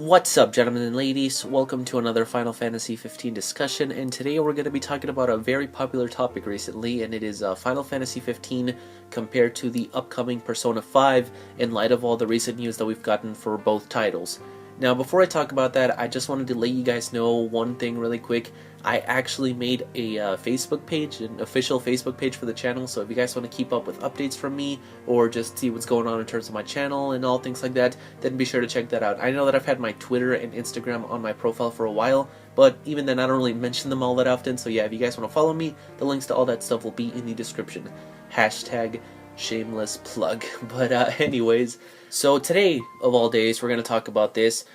What's up, gentlemen and ladies? Welcome to another Final Fantasy 15 discussion, and today we're going to be talking about a very popular topic recently, and it is Final Fantasy 15 compared to the upcoming Persona 5 in light of all the recent news that we've gotten for both titles. Now, before I talk about that, I just wanted to let you guys know one thing really quick. I actually made a Facebook page, an official Facebook page for the channel, so if you guys want to keep up with updates from me, or just see what's going on in terms of my channel and all things like that, then be sure to check that out. I know that I've had my Twitter and Instagram on my profile for a while, but even then I don't really mention them all that often, so yeah, if you guys want to follow me, the links to all that stuff will be in the description. Hashtag shameless plug. But anyways, so today, of all days, we're going to talk about this,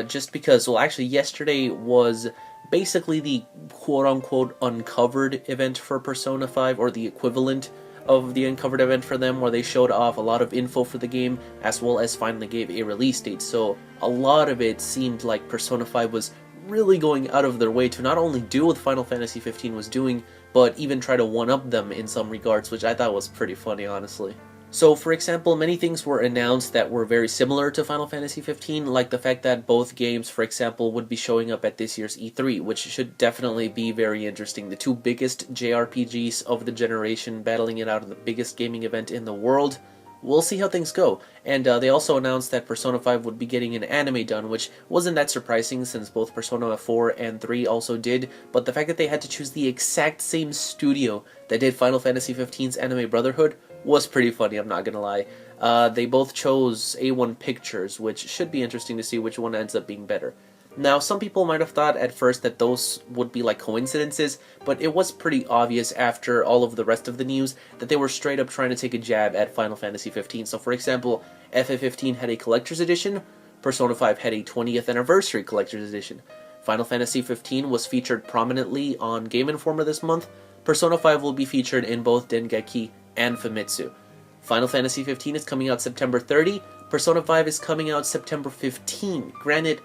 just because, well, actually yesterday was basically the quote-unquote uncovered event for Persona 5, or the equivalent of the uncovered event for them, where they showed off a lot of info for the game, as well as finally gave a release date. So a lot of it seemed like Persona 5 was really going out of their way to not only do what Final Fantasy 15 was doing, but even try to one-up them in some regards, which I thought was pretty funny, honestly. So, for example, many things were announced that were very similar to Final Fantasy 15, like the fact that both games, for example, would be showing up at this year's E3, which should definitely be very interesting. The two biggest JRPGs of the generation battling it out in the biggest gaming event in the world. We'll see how things go. And they also announced that Persona 5 would be getting an anime done, which wasn't that surprising since both Persona 4 and 3 also did, but the fact that they had to choose the exact same studio that did Final Fantasy 15's Anime Brotherhood was pretty funny, I'm not gonna lie. They both chose A1 Pictures, which should be interesting to see which one ends up being better. Now, some people might have thought at first that those would be like coincidences, but it was pretty obvious after all of the rest of the news that they were straight up trying to take a jab at Final Fantasy 15. So for example, FF15 had a Collector's Edition, Persona 5 had a 20th Anniversary Collector's Edition. Final Fantasy 15 was featured prominently on Game Informer this month. Persona 5 will be featured in both Dengeki and Famitsu. Final Fantasy 15 is coming out September 30, Persona 5 is coming out September 15. Granted,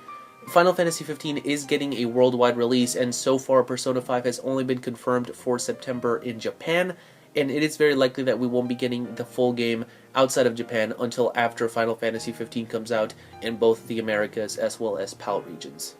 Final Fantasy 15 is getting a worldwide release, and so far Persona 5 has only been confirmed for September in Japan, and it is very likely that we won't be getting the full game outside of Japan until after Final Fantasy 15 comes out in both the Americas as well as PAL regions.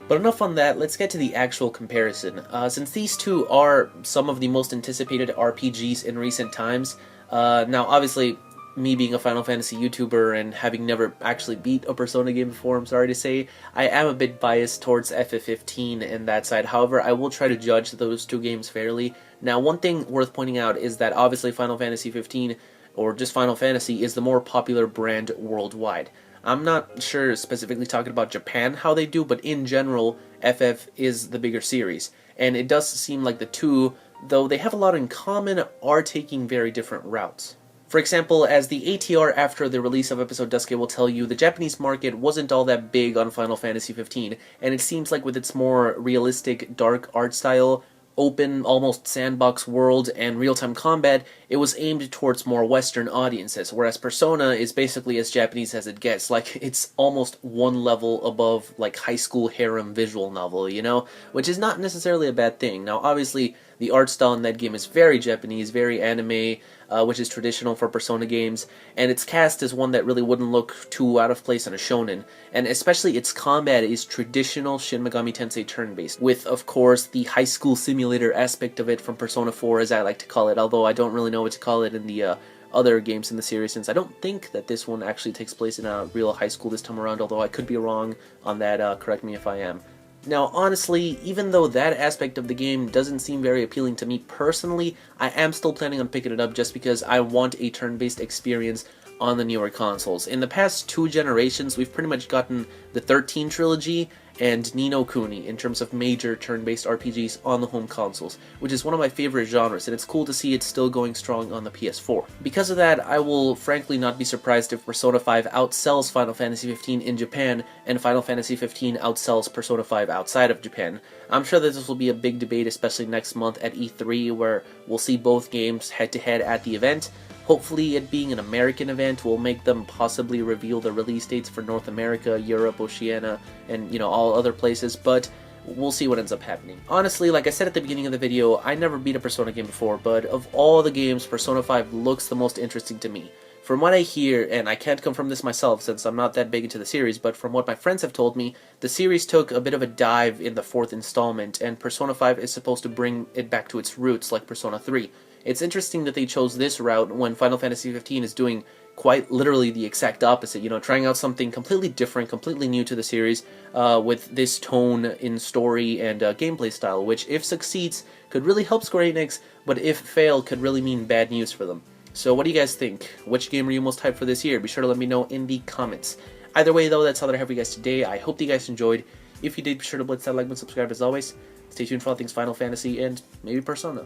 But enough on that, let's get to the actual comparison. Since these two are some of the most anticipated RPGs in recent times, now obviously, me being a Final Fantasy YouTuber and having never actually beat a Persona game before, I'm sorry to say, I am a bit biased towards FF15 and that side. However, I will try to judge those two games fairly. Now, one thing worth pointing out is that obviously Final Fantasy 15, or just Final Fantasy, is the more popular brand worldwide. I'm not sure specifically talking about Japan how they do, but in general, FF is the bigger series. And it does seem like the two, though they have a lot in common, are taking very different routes. For example, as the ATR after the release of Episode Duske will tell you, the Japanese market wasn't all that big on Final Fantasy 15, and it seems like with its more realistic, dark art style, open, almost sandbox world, and real-time combat, it was aimed towards more Western audiences, whereas Persona is basically as Japanese as it gets. Like, it's almost one level above, like, high school harem visual novel, you know? Which is not necessarily a bad thing. Now, obviously, the art style in that game is very Japanese, very anime, which is traditional for Persona games, and its cast is one that really wouldn't look too out of place in a shonen, and especially its combat is traditional Shin Megami Tensei turn-based, with, of course, the high school simulator aspect of it from Persona 4, as I like to call it, although I don't really know what to call it in the other games in the series, since I don't think that this one actually takes place in a real high school this time around, although I could be wrong on that, correct me if I am. Now, honestly, even though that aspect of the game doesn't seem very appealing to me personally, I am still planning on picking it up just because I want a turn-based experience on the newer consoles. In the past 2 generations, we've pretty much gotten the 13 trilogy and Ni no Kuni in terms of major turn-based RPGs on the home consoles, which is one of my favorite genres, and it's cool to see it still going strong on the PS4. Because of that, I will frankly not be surprised if Persona 5 outsells Final Fantasy 15 in Japan, and Final Fantasy 15 outsells Persona 5 outside of Japan. I'm sure that this will be a big debate, especially next month at E3, where we'll see both games head-to-head at the event. Hopefully, it being an American event will make them possibly reveal the release dates for North America, Europe, Oceania, and, you know, all other places, but we'll see what ends up happening. Honestly, like I said at the beginning of the video, I never beat a Persona game before, but of all the games, Persona 5 looks the most interesting to me. From what I hear, and I can't confirm this myself since I'm not that big into the series, but from what my friends have told me, the series took a bit of a dive in the 4th installment, and Persona 5 is supposed to bring it back to its roots like Persona 3. It's interesting that they chose this route when Final Fantasy 15 is doing quite literally the exact opposite, you know, trying out something completely different, completely new to the series, with this tone in story and gameplay style, which, if succeeds, could really help Square Enix, but if fail, could really mean bad news for them. So what do you guys think? Which game are you most hyped for this year? Be sure to let me know in the comments. Either way, though, that's all that I have for you guys today. I hope that you guys enjoyed. If you did, be sure to blitz that like button, subscribe as always. Stay tuned for all things Final Fantasy and maybe Persona.